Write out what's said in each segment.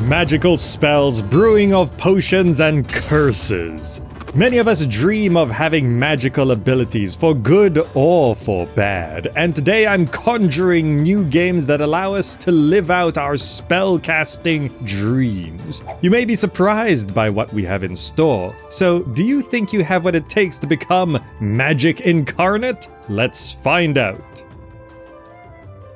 Magical spells, brewing of potions, and curses. Many of us dream of having magical abilities for good or for bad, and today I'm conjuring new games that allow us to live out our spellcasting dreams. You may be surprised by what we have in store, so do you think you have what it takes to become magic incarnate? Let's find out.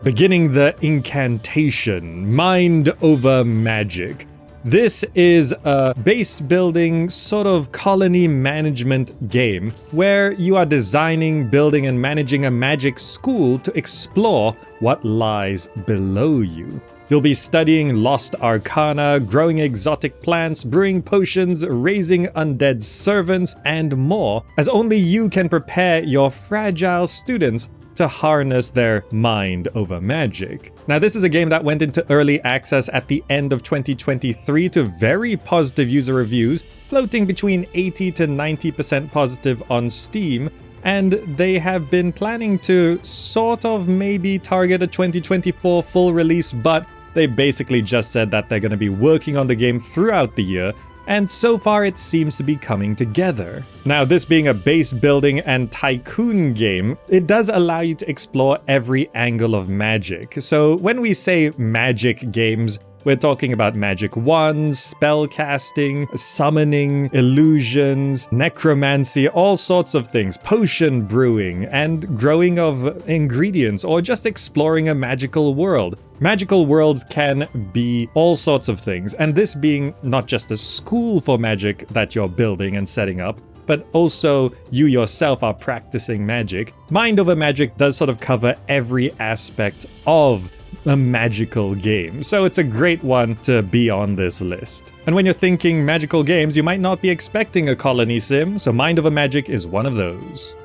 Beginning the incantation, mind over magic. This is a base building sort of colony management game where you are designing, building, and managing a magic school to explore what lies below you. You'll be studying lost arcana, growing exotic plants, brewing potions, raising undead servants, and more, as only you can prepare your fragile students to harness their mind over magic. Now, this is a game that went into early access at the end of 2023 to very positive user reviews, floating between 80 to 90% positive on Steam, and they have been planning to sort of maybe target a 2024 full release, but they basically just said that they're going to be working on the game throughout the year, and so far it seems to be coming together. Now, this being a base building and tycoon game, it does allow you to explore every angle of magic. So when we say magic games, we're talking about magic wands, spellcasting, summoning, illusions, necromancy, all sorts of things, potion brewing, and growing of ingredients, or just exploring a magical world. Magical worlds can be all sorts of things, and this being not just a school for magic that you're building and setting up, but also you yourself are practicing magic. Mind over magic does sort of cover every aspect of a magical game, so it's a great one to be on this list. And when you're thinking magical games, you might not be expecting a colony sim, so Mind Over Magic is one of those.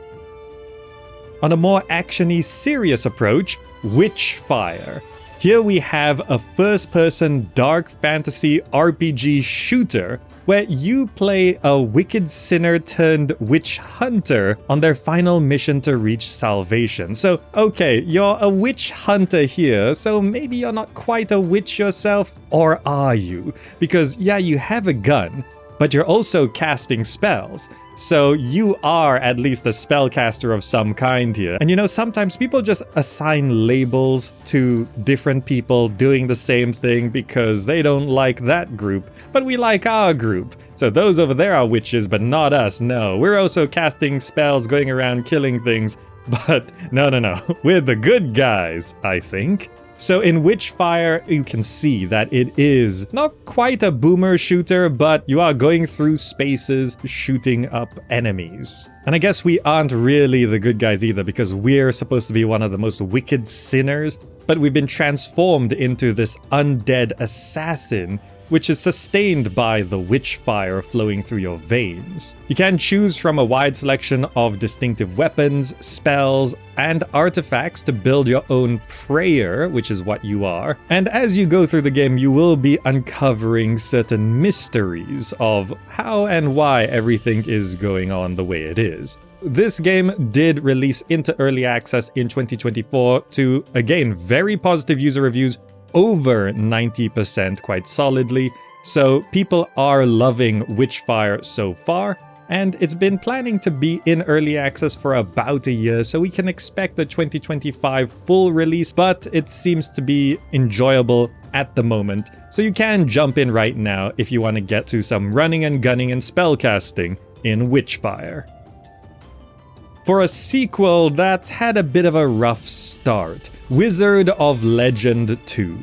On a more action-y, serious approach, Witchfire. Here we have a first-person dark fantasy RPG shooter where you play a wicked sinner turned witch hunter on their final mission to reach salvation. So, okay, you're a witch hunter here, so maybe you're not quite a witch yourself, or are you? Because yeah, you have a gun, but you're also casting spells. So you are at least a spellcaster of some kind here. And you know, sometimes people just assign labels to different people doing the same thing because they don't like that group, but we like our group. So those over there are witches, but not us. No, we're also casting spells, going around killing things, but no. We're the good guys, I think. So in Witchfire, you can see that it is not quite a boomer shooter, but you are going through spaces, shooting up enemies. And I guess we aren't really the good guys either, because we're supposed to be one of the most wicked sinners, but we've been transformed into this undead assassin, which is sustained by the witchfire flowing through your veins. You can choose from a wide selection of distinctive weapons, spells, and artifacts to build your own prayer, which is what you are. And as you go through the game, you will be uncovering certain mysteries of how and why everything is going on the way it is. This game did release into early access in 2024 to, again, very positive user reviews, over 90% quite solidly, so people are loving Witchfire so far, and it's been planning to be in early access for about a year, so we can expect a 2025 full release, but it seems to be enjoyable at the moment, so you can jump in right now if you want to get to some running and gunning and spellcasting in Witchfire. For a sequel that's had a bit of a rough start, Wizard of Legend 2.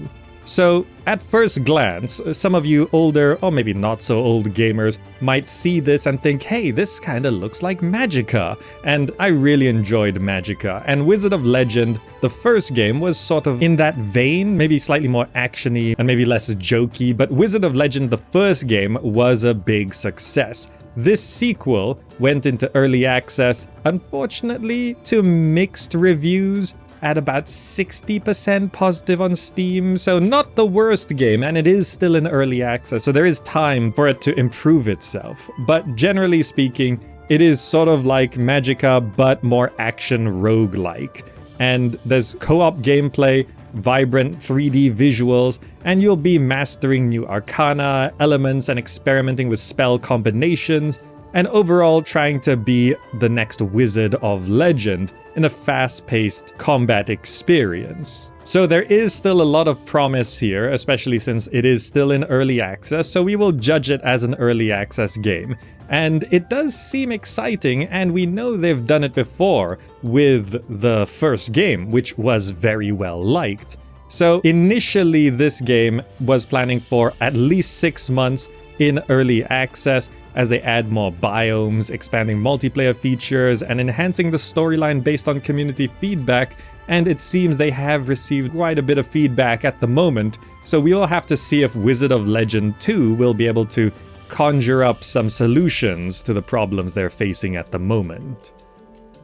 So, at first glance, some of you older, or maybe not so old gamers, might see this and think, hey, this kinda looks like Magicka, and I really enjoyed Magicka, and Wizard of Legend, the first game, was sort of in that vein, maybe slightly more actiony and maybe less jokey, but Wizard of Legend, the first game, was a big success. This sequel went into early access, unfortunately, to mixed reviews at about 60% positive on Steam, so not the worst game, and it is still in early access, so there is time for it to improve itself. But generally speaking, it is sort of like Magicka, but more action roguelike. and there's co-op gameplay, vibrant 3D visuals, and you'll be mastering new arcana, elements, and experimenting with spell combinations, and overall trying to be the next Wizard of Legend in a fast-paced combat experience. So there is still a lot of promise here, especially since it is still in early access, so we will judge it as an early access game. And it does seem exciting, and we know they've done it before with the first game, which was very well liked. So initially this game was planning for at least 6 months in early access as they add more biomes, expanding multiplayer features, and enhancing the storyline based on community feedback, and it seems they have received quite a bit of feedback at the moment, so we'll have to see if Wizard of Legend 2 will be able to conjure up some solutions to the problems they're facing at the moment.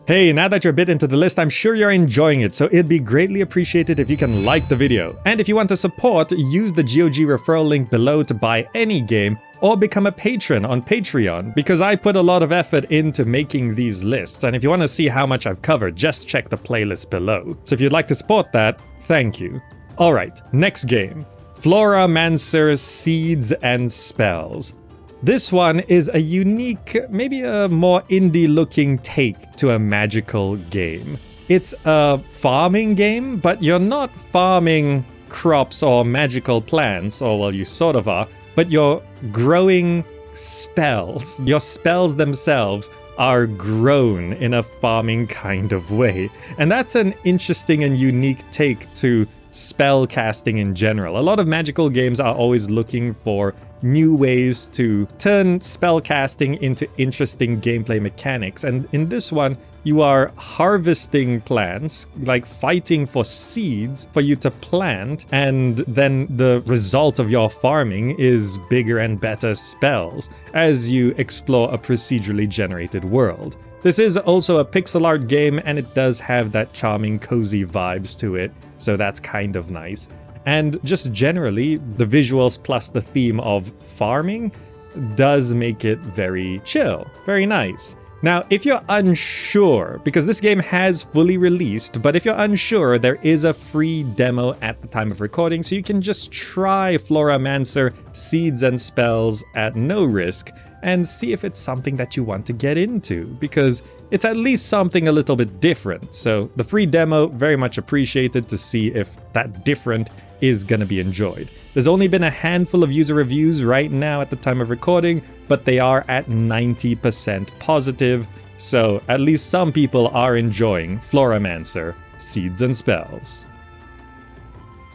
Hey, now that you're a bit into the list, I'm sure you're enjoying it, so it'd be greatly appreciated if you can like the video. And if you want to support, use the GOG referral link below to buy any game, or become a patron on Patreon, because I put a lot of effort into making these lists, and if you want to see how much I've covered, just check the playlist below. So if you'd like to support that, thank you. Alright, next game. FloraMancer Seeds and Spells. This one is a unique, maybe a more indie-looking take to a magical game. It's a farming game, but you're not farming crops or magical plants, or well, you sort of are, but you're growing spells. Your spells themselves are grown in a farming kind of way. And that's an interesting and unique take to spellcasting in general. A lot of magical games are always looking for new ways to turn spellcasting into interesting gameplay mechanics, and in this one you are harvesting plants, like fighting for seeds for you to plant, and then the result of your farming is bigger and better spells as you explore a procedurally generated world. This is also a pixel art game, and it does have that charming cozy vibes to it, so that's kind of nice. And just generally, the visuals plus the theme of farming does make it very chill, very nice. Now, if you're unsure, because this game has fully released, but if you're unsure, there is a free demo at the time of recording, so you can just try FloraMancer Seeds and Spells at no risk and see if it's something that you want to get into, because it's at least something a little bit different. So the free demo, very much appreciated to see if that different is gonna be enjoyed. There's only been a handful of user reviews right now at the time of recording, but they are at 90% positive, so at least some people are enjoying FloraMancer Seeds and Spells.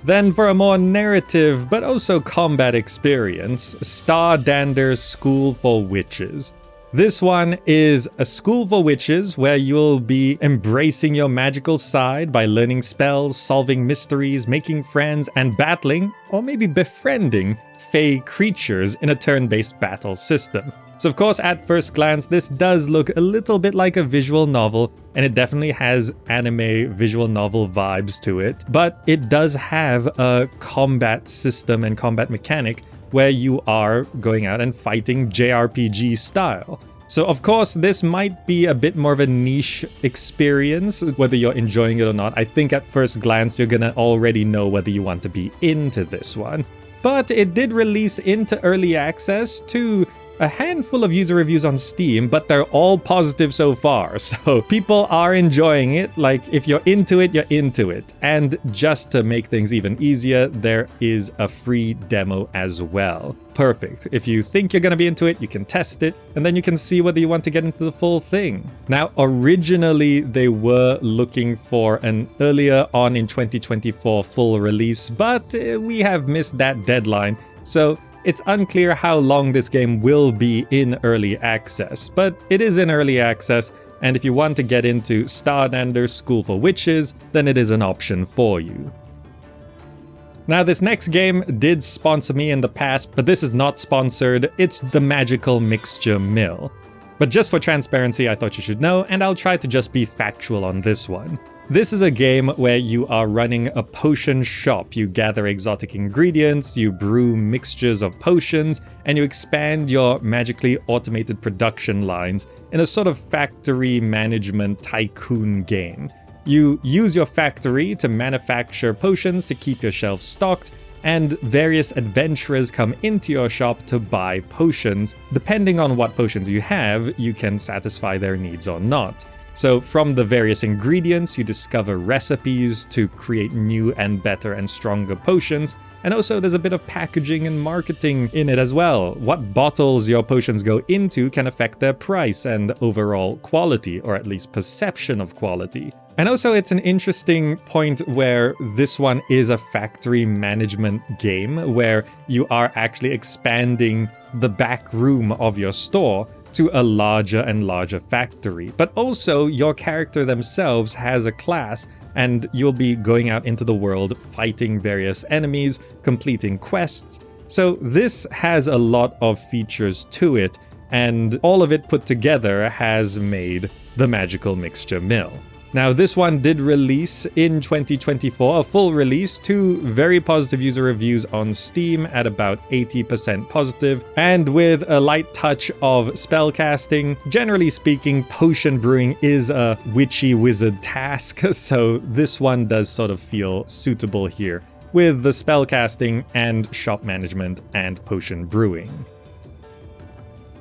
Then for a more narrative, but also combat experience, Stardander School for Witches. This one is a school for witches where you'll be embracing your magical side by learning spells, solving mysteries, making friends, and battling, or maybe befriending, fey creatures in a turn-based battle system. So of course, at first glance, this does look a little bit like a visual novel, and it definitely has anime visual novel vibes to it, but it does have a combat system and combat mechanic where you are going out and fighting JRPG style. So of course, this might be a bit more of a niche experience, whether you're enjoying it or not. I think at first glance, you're gonna already know whether you want to be into this one. But it did release into early access to a handful of user reviews on Steam, but they're all positive so far, so people are enjoying it. Like, if you're into it, you're into it. And just to make things even easier, there is a free demo as well. Perfect. If you think you're gonna be into it, you can test it, and then you can see whether you want to get into the full thing. Now, originally, they were looking for an earlier on in 2024 full release, but we have missed that deadline, so it's unclear how long this game will be in early access, but it is in early access, and if you want to get into Stardander School for Witches, then it is an option for you. Now, this next game did sponsor me in the past, but this is not sponsored. It's the Magical Mixture Mill. But just for transparency, I thought you should know, and I'll try to just be factual on this one. This is a game where you are running a potion shop. You gather exotic ingredients, you brew mixtures of potions, and you expand your magically automated production lines in a sort of factory management tycoon game. You use your factory to manufacture potions to keep your shelves stocked, and various adventurers come into your shop to buy potions. Depending on what potions you have, you can satisfy their needs or not. So from the various ingredients, you discover recipes to create new and better and stronger potions. And also there's a bit of packaging and marketing in it as well. What bottles your potions go into can affect their price and overall quality, or at least perception of quality. And also it's an interesting point where this one is a factory management game where you are actually expanding the back room of your store to a larger and larger factory. But also your character themselves has a class, and you'll be going out into the world fighting various enemies, completing quests. So this has a lot of features to it, and all of it put together has made the Magical Mixture Mill. Now, this one did release in 2024, a full release, to very positive user reviews on Steam at about 80% positive, and with a light touch of spellcasting. Generally speaking, potion brewing is a witchy wizard task, so this one does sort of feel suitable here, with the spellcasting and shop management and potion brewing.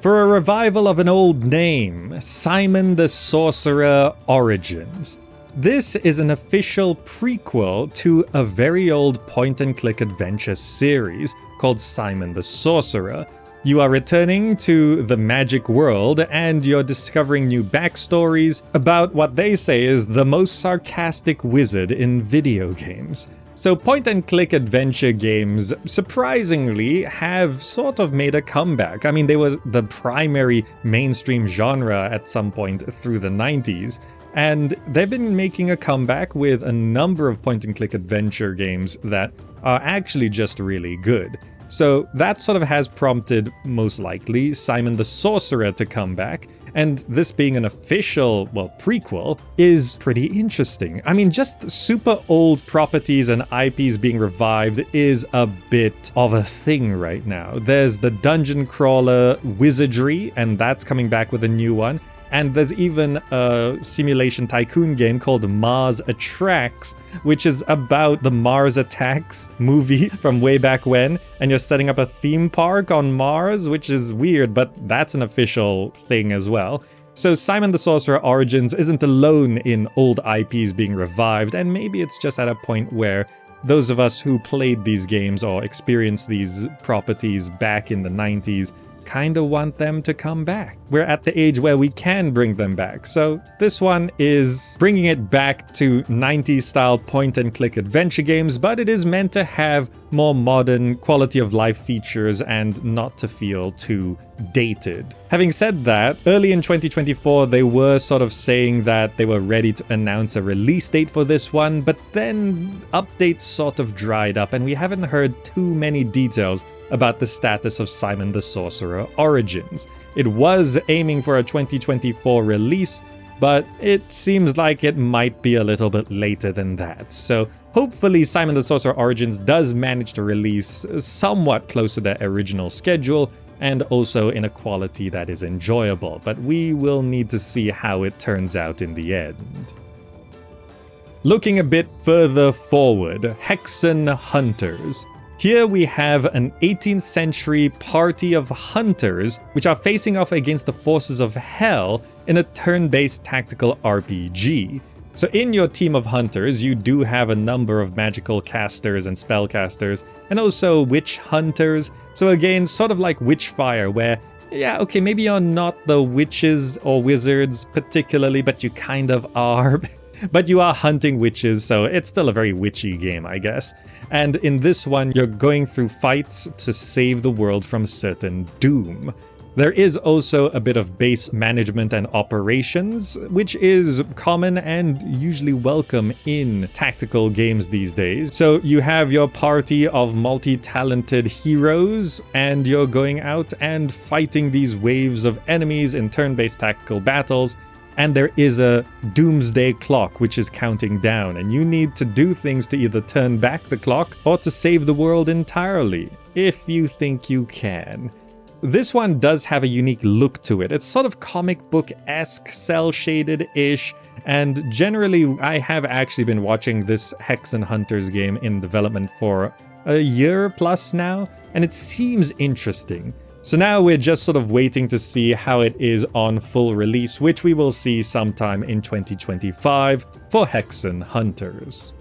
For a revival of an old name, Simon the Sorcerer Origins. This is an official prequel to a very old point-and-click adventure series called Simon the Sorcerer. You are returning to the magic world and you're discovering new backstories about what they say is the most sarcastic wizard in video games. So point-and-click adventure games, surprisingly, have sort of made a comeback. I mean, they were the primary mainstream genre at some point through the 90s, and they've been making a comeback with a number of point-and-click adventure games that are actually just really good. So that sort of has prompted, most likely, Simon the Sorcerer to come back, and this being an official, well, prequel, is pretty interesting. I mean, just super old properties and IPs being revived is a bit of a thing right now. There's the dungeon crawler Wizardry, and that's coming back with a new one. And there's even a simulation tycoon game called Mars Attracts, which is about the Mars Attacks movie from way back when. And you're setting up a theme park on Mars, which is weird, but that's an official thing as well. So Simon the Sorcerer Origins isn't alone in old IPs being revived, and maybe it's just at a point where those of us who played these games or experienced these properties back in the 90s kind of want them to come back. We're at the age where we can bring them back. So this one is bringing it back to 90s style point and click adventure games, but it is meant to have more modern quality of life features and not to feel too dated. Having said that, early in 2024, they were sort of saying that they were ready to announce a release date for this one, but then updates sort of dried up and we haven't heard too many details about the status of Simon the Sorcerer Origins. It was aiming for a 2024 release, but it seems like it might be a little bit later than that. So hopefully Simon the Sorcerer Origins does manage to release somewhat close to their original schedule and also in a quality that is enjoyable, but we will need to see how it turns out in the end. Looking a bit further forward, Hexxen Hunters. Here we have an 18th century party of hunters which are facing off against the forces of hell in a turn-based tactical RPG. So in your team of hunters, you do have a number of magical casters and spellcasters, and also witch hunters. So again, sort of like Witchfire, where, yeah, okay, maybe you're not the witches or wizards particularly, but you kind of are. But you are hunting witches, so it's still a very witchy game, I guess. And in this one, you're going through fights to save the world from certain doom. There is also a bit of base management and operations, which is common and usually welcome in tactical games these days. So you have your party of multi-talented heroes, and you're going out and fighting these waves of enemies in turn-based tactical battles. And there is a doomsday clock which is counting down, and you need to do things to either turn back the clock or to save the world entirely, if you think you can. this one does have a unique look to it. It's sort of comic book-esque, cel-shaded-ish, and generally I have actually been watching this Hexxen Hunters game in development for a year plus now, and it seems interesting. So now we're just sort of waiting to see how it is on full release, which we will see sometime in 2025 for Hexxen Hunters.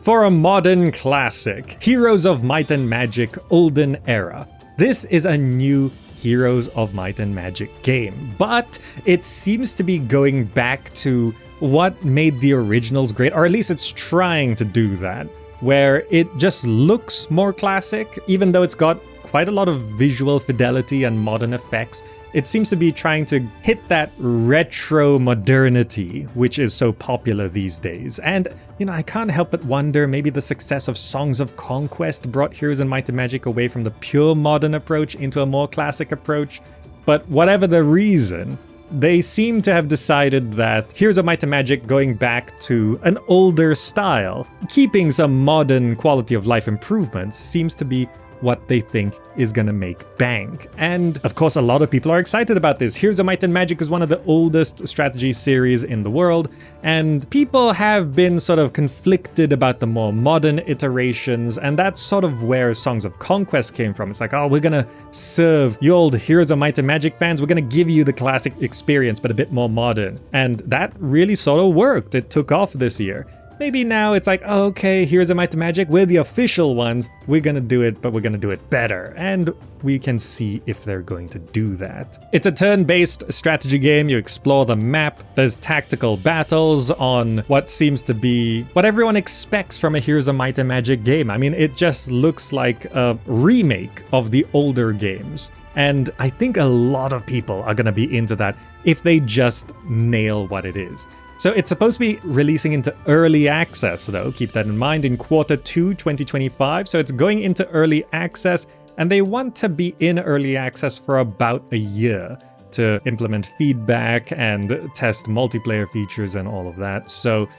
For a modern classic, Heroes of Might and Magic Olden Era. This is a new Heroes of Might and Magic game, but it seems to be going back to what made the originals great, or at least it's trying to do that, where it just looks more classic, even though it's got quite a lot of visual fidelity and modern effects. It seems to be trying to hit that retro modernity, which is so popular these days. And, I can't help but wonder, maybe the success of Songs of Conquest brought Heroes of Might and Magic away from the pure modern approach into a more classic approach. But whatever the reason, they seem to have decided that Heroes of Might and Magic going back to an older style, keeping some modern quality of life improvements, seems to be what they think is gonna make bank. And of course, a lot of people are excited about this. Heroes of Might and Magic is one of the oldest strategy series in the world, and people have been sort of conflicted about the more modern iterations, and that's sort of where Songs of Conquest came from. It's like, oh, we're gonna serve you old Heroes of Might and Magic fans, we're gonna give you the classic experience, but a bit more modern. And that really sort of worked. It took off this year. Maybe now it's like, oh, okay, Heroes of Might and Magic, we're the official ones, we're gonna do it, but we're gonna do it better. And we can see if they're going to do that. It's a turn-based strategy game, you explore the map, there's tactical battles on what seems to be what everyone expects from a Heroes of Might and Magic game. I mean, it just looks like a remake of the older games. And I think a lot of people are gonna be into that if they just nail what it is. So it's supposed to be releasing into early access though, keep that in mind, in Q2 2025. So it's going into early access, and they want to be in early access for about a year to implement feedback and test multiplayer features and all of that. So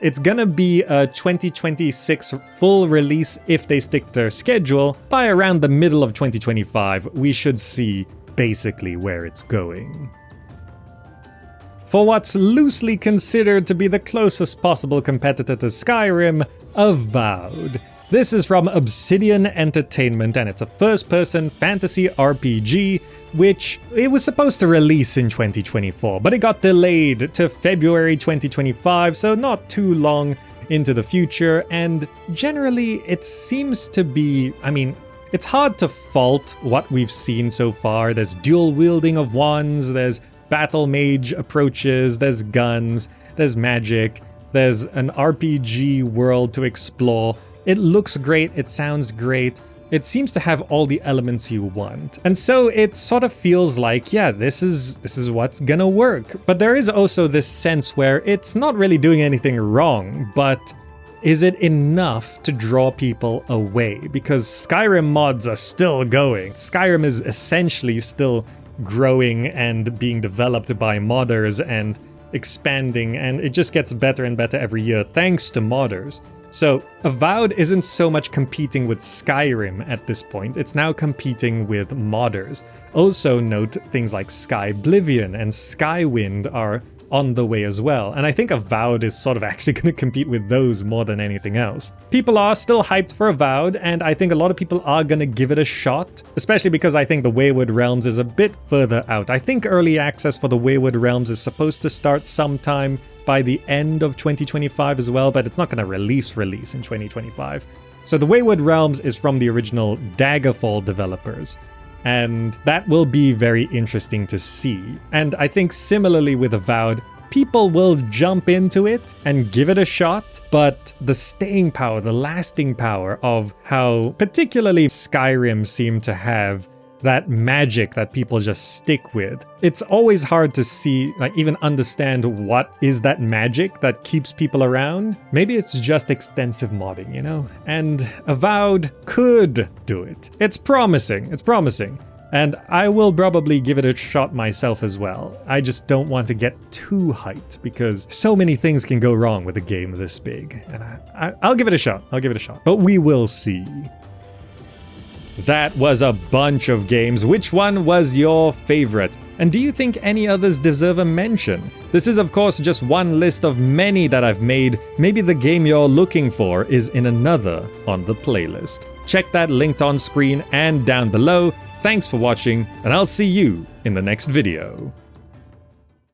it's gonna be a 2026 full release if they stick to their schedule. By around the middle of 2025, we should see basically where it's going. For what's loosely considered to be the closest possible competitor to Skyrim, Avowed. This is from Obsidian Entertainment, and it's a first-person fantasy RPG, which it was supposed to release in 2024, but it got delayed to February 2025, so not too long into the future, and generally it seems to be, it's hard to fault what we've seen so far. There's dual wielding of wands, there's battle mage approaches, there's guns, there's magic, there's an RPG world to explore. It looks great, it sounds great, it seems to have all the elements you want. And so it sort of feels like, yeah, this is what's gonna work. But there is also this sense where it's not really doing anything wrong, but is it enough to draw people away? Because Skyrim mods are still going. Skyrim is essentially still growing and being developed by modders and expanding, and it just gets better and better every year thanks to modders. So Avowed isn't so much competing with Skyrim at this point, it's now competing with modders. Also note things like Skyblivion and Skywind are on the way as well, and I think Avowed is sort of actually going to compete with those more than anything else. People are still hyped for Avowed, and I think a lot of people are going to give it a shot, especially because I think the Wayward Realms is a bit further out. I think early access for the Wayward Realms is supposed to start sometime by the end of 2025 as well, but it's not going to release in 2025. So the Wayward Realms is from the original Daggerfall developers, and that will be very interesting to see. And I think similarly with Avowed, people will jump into it and give it a shot, but the staying power, the lasting power of how particularly Skyrim seemed to have that magic that people just stick with. It's always hard to see, even understand what is that magic that keeps people around. Maybe it's just extensive modding, And Avowed could do it. It's promising. And I will probably give it a shot myself as well. I just don't want to get too hyped because so many things can go wrong with a game this big. And I'll give it a shot. But we will see. That was a bunch of games. Which one was your favorite? And do you think any others deserve a mention? This is of course just one list of many that I've made. Maybe the game you're looking for is in another on the playlist. Check that linked on screen and down below. Thanks for watching, and I'll see you in the next video.